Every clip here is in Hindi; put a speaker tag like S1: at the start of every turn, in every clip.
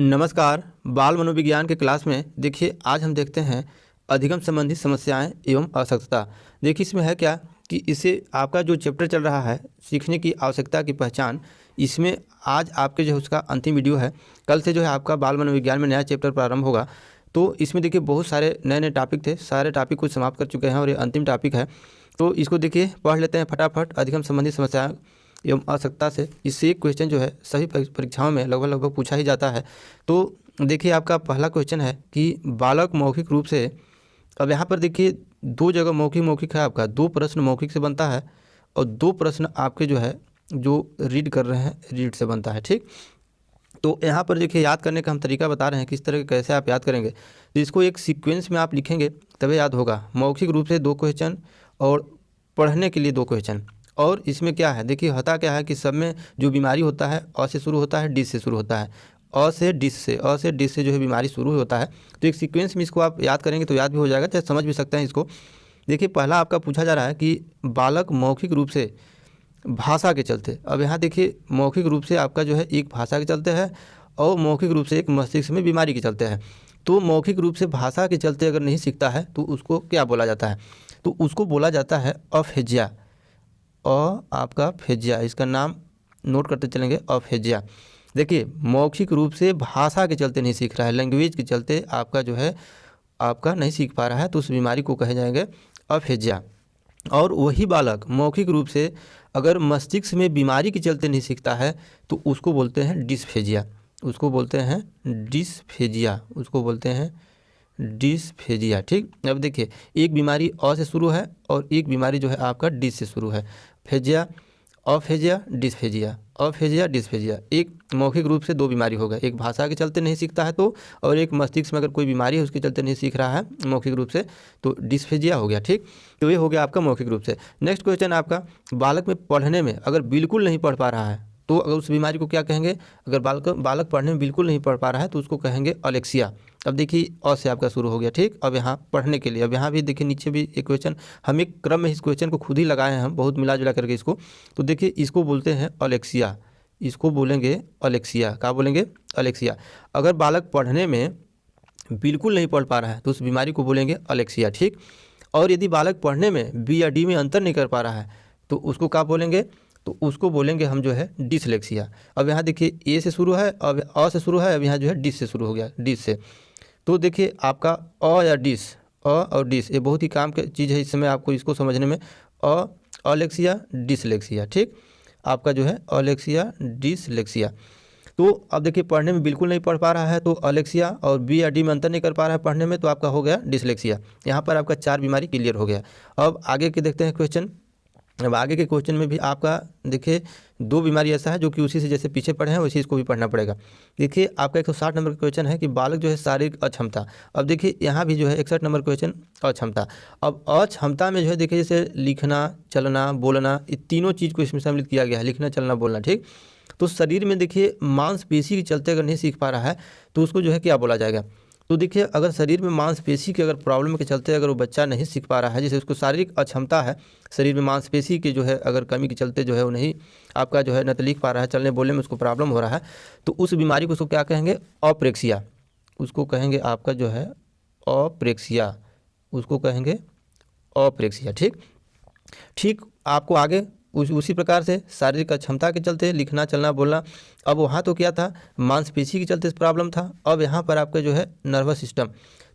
S1: नमस्कार। बाल मनोविज्ञान के क्लास में देखिए आज हम देखते हैं अधिगम संबंधी समस्याएं एवं आवश्यकता। देखिए इसमें है क्या कि इसे आपका जो चैप्टर चल रहा है सीखने की आवश्यकता की पहचान, इसमें आज आपके जो है उसका अंतिम वीडियो है। कल से जो है आपका बाल मनोविज्ञान में नया चैप्टर प्रारंभ होगा। तो इसमें देखिए बहुत सारे नए नए टॉपिक थे, सारे टॉपिक को समाप्त कर चुके हैं और ये अंतिम टॉपिक है। तो इसको देखिए पढ़ लेते हैं फटाफट। अधिगम संबंधी समस्या एवं आवश्यकता से इससे एक क्वेश्चन जो है सभी परीक्षाओं में लगभग पूछा ही जाता है। तो देखिए आपका पहला क्वेश्चन है कि बालक मौखिक रूप से, अब यहाँ पर देखिए दो जगह मौखिक मौखिक है आपका, दो प्रश्न मौखिक से बनता है और दो प्रश्न आपके जो है जो रीड कर रहे हैं रीड से बनता है। ठीक, तो यहाँ पर देखिए याद करने का हम तरीका बता रहे हैं किस तरह कैसे आप याद करेंगे। तो इसको एक सीक्वेंस में आप लिखेंगे तभी याद होगा। मौखिक रूप से दो क्वेश्चन और पढ़ने के लिए दो क्वेश्चन। और इसमें क्या है देखिए होता क्या है कि सब में जो बीमारी होता है अ से शुरू होता है, डिस से शुरू होता है, अ से डिस से जो है बीमारी शुरू होता है। तो एक सीक्वेंस में इसको आप याद करेंगे तो याद भी हो जाएगा, चाहे समझ भी सकते हैं इसको। देखिए पहला आपका पूछा जा रहा है कि बालक मौखिक रूप से भाषा के चलते, अब यहाँ देखिए मौखिक रूप से आपका जो है एक भाषा के चलते है और मौखिक रूप से एक मस्तिष्क में बीमारी के चलते हैं। तो मौखिक रूप से भाषा के चलते अगर नहीं सीखता है तो उसको क्या बोला जाता है, तो उसको बोला जाता है अफेजिया। आपका फेजिया, इसका नाम नोट करते चलेंगे, अफेजिया। देखिए मौखिक रूप से भाषा के चलते नहीं सीख रहा है, लैंग्वेज के चलते आपका जो है आपका नहीं सीख पा रहा है, तो उस बीमारी को कहे जाएंगे अफेजिया। और वही बालक मौखिक रूप से अगर मस्तिष्क में बीमारी के चलते नहीं सीखता है तो उसको बोलते हैं डिसफेजिया। उसको बोलते हैं डिसफेजिया, उसको बोलते हैं डिसफेजिया। ठीक, अब देखिए एक बीमारी अ से शुरू है और एक बीमारी जो है आपका डिस से शुरू है। फेजिया, अफेजिया, डिसफेजिया, अफेजिया, डिसफेजिया। एक मौखिक रूप से दो बीमारी हो गए, एक भाषा के चलते नहीं सीखता है तो, और एक मस्तिष्क में अगर कोई बीमारी है उसके चलते नहीं सीख रहा है मौखिक रूप से, तो डिसफेजिया हो गया। ठीक, तो ये हो गया आपका मौखिक रूप से। नेक्स्ट क्वेश्चन आपका, बालक में पढ़ने में अगर बिल्कुल नहीं पढ़ पा रहा है तो अगर उस बीमारी को क्या कहेंगे, अगर बालक पढ़ने में बिल्कुल नहीं पढ़ पा रहा है तो उसको कहेंगे अलेक्सिया। अब देखिए अ से आपका शुरू हो गया। ठीक, अब यहाँ पढ़ने के लिए, अब यहाँ भी देखिए नीचे भी एक क्वेश्चन, हम एक क्रम में इस क्वेश्चन को खुद ही लगाए हैं हम, बहुत मिला जुला करके इसको। तो देखिए इसको बोलते हैं अलेक्सिया, इसको बोलेंगे अलेक्सिया। क्या बोलेंगे? अलेक्सिया। अगर बालक पढ़ने में बिल्कुल नहीं पढ़ पा रहा है तो उस बीमारी को बोलेंगे अलेक्सिया। ठीक, और यदि बालक पढ़ने में बी या डी में अंतर नहीं कर पा रहा है तो उसको क्या बोलेंगे, तो उसको बोलेंगे हम जो है डिसलेक्सिया। अब यहाँ देखिए ए से शुरू है, अब अ से शुरू है, अब यहाँ जो है डिस से शुरू हो गया, डिस से। तो देखिए आपका अ या डिस, अ और डिस ये बहुत ही काम की चीज़ है इस समय आपको इसको समझने में। Alexia, dyslexia. ठीक, आपका जो है अलेक्सिया, डिसलेक्सिया। तो अब देखिए पढ़ने में बिल्कुल नहीं पढ़ पा रहा है तो अलेक्सिया, और बी या डी में अंतर नहीं कर पा रहा है पढ़ने में तो आपका हो गया डिसलेक्सिया। यहाँ पर आपका चार बीमारी क्लियर हो गया। अब आगे के देखते हैं क्वेश्चन। अब आगे के क्वेश्चन में भी आपका देखिए दो बीमारी ऐसा है जो कि उसी से जैसे पीछे पढ़े हैं वैसे इसको भी पढ़ना पड़ेगा। देखिए आपका 160 नंबर का क्वेश्चन है कि बालक जो है शारीरिक अक्षमता। अब देखिए यहाँ भी जो है 61 नंबर क्वेश्चन अक्षमता। अब अक्षमता में जो है देखिए जैसे लिखना, चलना, बोलना, ये तीनों चीज़ को इसमें सम्मिलित किया गया है, लिखना, चलना, बोलना। ठीक, तो शरीर में देखिए मांसपेशी के चलते अगर नहीं सीख पा रहा है तो उसको जो है क्या बोला जाएगा। तो देखिए अगर शरीर में मांसपेशी के अगर प्रॉब्लम के चलते अगर वो बच्चा नहीं सीख पा रहा है, जैसे उसको शारीरिक अक्षमता है, शरीर में मांसपेशी के जो है अगर कमी के चलते जो है वो नहीं आपका जो है न तो लिख पा रहा है, चलने बोलने में उसको प्रॉब्लम हो रहा है, तो उस बीमारी को उसको क्या कहेंगे, अप्रेक्सिया। उसको कहेंगे आपका जो है अप्रेक्सिया, उसको कहेंगे अप्रेक्सिया। ठीक, ठीक, आपको आगे उसी प्रकार से शारीरिक अक्षमता के चलते लिखना, चलना, बोलना। अब वहाँ तो क्या था, मांसपेशी के चलते प्रॉब्लम था। अब यहाँ पर आपका जो है नर्वस सिस्टम,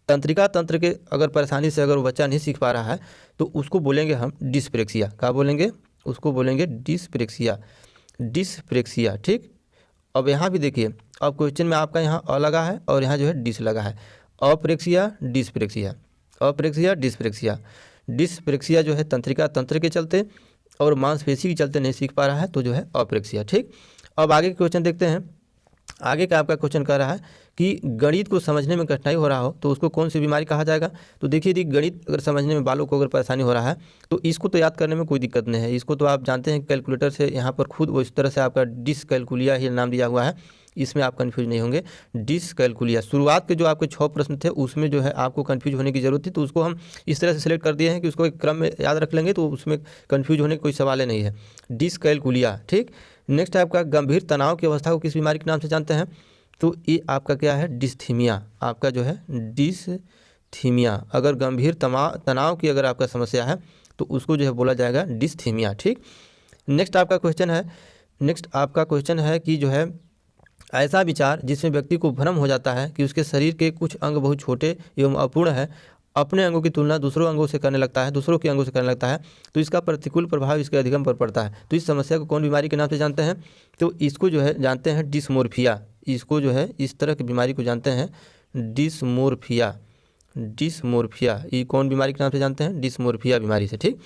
S1: तंत्रिका तंत्र के अगर परेशानी से अगर वो बच्चा नहीं सीख पा रहा है तो उसको बोलेंगे हम डिस्प्रेक्सिया। क्या बोलेंगे? उसको बोलेंगे डिस्प्रेक्सिया, डिस्प्रेक्सिया। ठीक, अब यहाँ भी देखिए अब क्वेश्चन में आपका यहाँ अ लगा है और यहाँ जो है डिस लगा है। Apraxia, dyspraxia, apraxia, dyspraxia. Dyspraxia जो है तंत्रिका तंत्र के चलते और मांसपेशी के चलते नहीं सीख पा रहा है तो जो है अप्रेक्सिया। ठीक, अब आगे के क्वेश्चन देखते हैं। आगे का आपका क्वेश्चन कह रहा है कि गणित को समझने में कठिनाई हो रहा हो तो उसको कौन सी बीमारी कहा जाएगा। तो देखिए यदि गणित अगर समझने में बालों को अगर परेशानी हो रहा है तो इसको तो याद करने में कोई दिक्कत नहीं है, इसको तो आप जानते हैं कैलकुलेटर से यहाँ पर खुद वो इस तरह से आपका डिसकैलकुलिया ही नाम दिया हुआ है, इसमें आप कन्फ्यूज नहीं होंगे। डिसकैलकुलिया, शुरुआत के जो आपके 6 प्रश्न थे उसमें जो है आपको कन्फ्यूज होने की जरूरत थी, तो उसको हम इस तरह से सिलेक्ट कर दिए हैं कि उसको एक क्रम में याद रख लेंगे तो उसमें कन्फ्यूज होने का कोई सवाल ही नहीं है। डिसकैलकुलिया। ठीक, नेक्स्ट है आपका गंभीर तनाव की अवस्था को किस बीमारी के नाम से जानते हैं। तो ये आपका क्या है, डिस्थीमिया, आपका जो है डिस्थीमिया। अगर गंभीर तनाव की अगर आपका समस्या है तो उसको जो है बोला जाएगा डिस्थीमिया। ठीक, नेक्स्ट आपका क्वेश्चन है कि जो है ऐसा विचार जिसमें व्यक्ति को भ्रम हो जाता है कि उसके शरीर के कुछ अंग बहुत छोटे एवं अपूर्ण है, अपने अंगों की तुलना दूसरों अंगों से करने लगता है, दूसरों के अंगों से करने लगता है, तो इसका प्रतिकूल प्रभाव इसके अधिगम पर पड़ता है। तो इस समस्या को कौन बीमारी के नाम से जानते हैं? तो इसको जो है जानते हैं डिस्मोर्फिया। इसको जो है इस तरह की बीमारी को जानते हैं डिस्मोर्फिया। ये कौन बीमारी के नाम से जानते हैं? डिस्मोर्फिया बीमारी से। ठीक,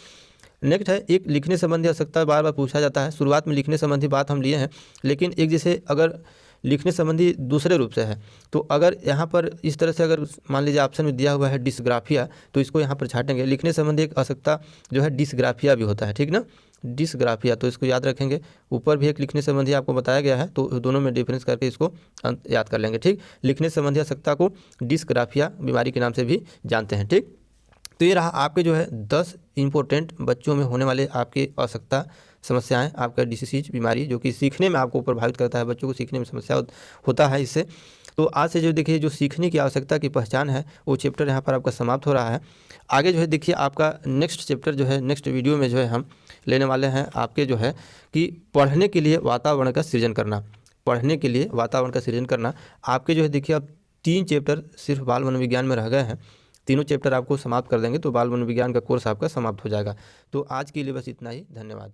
S1: नेक्स्ट है एक लिखने संबंधी आवश्यकता, बार बार पूछा जाता है। शुरुआत में लिखने संबंधी बात हम लिए हैं, लेकिन एक जैसे अगर लिखने संबंधी दूसरे रूप से है, तो अगर यहाँ पर इस तरह से अगर मान लीजिए ऑप्शन में दिया हुआ है डिस्ग्राफिया, तो इसको यहाँ पर छाटेंगे। लिखने संबंधी एक आवश्यकता जो है डिस्ग्राफिया भी होता है, ठीक ना, डिस्ग्राफिया, तो इसको याद रखेंगे। ऊपर भी एक लिखने संबंधी आपको बताया गया है, तो दोनों में डिफरेंस करके इसको याद कर लेंगे। ठीक, लिखने संबंधी आवश्यकता को डिस्ग्राफिया बीमारी के नाम से भी जानते हैं। ठीक, तो ये रहा आपके जो है 10 इम्पोर्टेंट बच्चों में होने वाले आपके आवश्यकता समस्याएं, आपका डिसीज बीमारी जो कि सीखने में आपको प्रभावित करता है, बच्चों को सीखने में समस्या होता है इससे। तो आज से जो देखिए जो सीखने की आवश्यकता की पहचान है वो चैप्टर यहाँ पर आपका समाप्त हो रहा है। आगे जो है देखिए आपका नेक्स्ट चैप्टर जो है नेक्स्ट वीडियो में जो है हम लेने वाले हैं आपके जो है कि पढ़ने के लिए वातावरण का सृजन करना। पढ़ने के लिए वातावरण का सृजन करना आपके जो है देखिए अब 3 चैप्टर सिर्फ बाल मनोविज्ञान में रह गए हैं। तीनों चैप्टर आपको समाप्त कर देंगे तो बाल मनोविज्ञान का कोर्स आपका समाप्त हो जाएगा। तो आज के लिए बस इतना ही, धन्यवाद।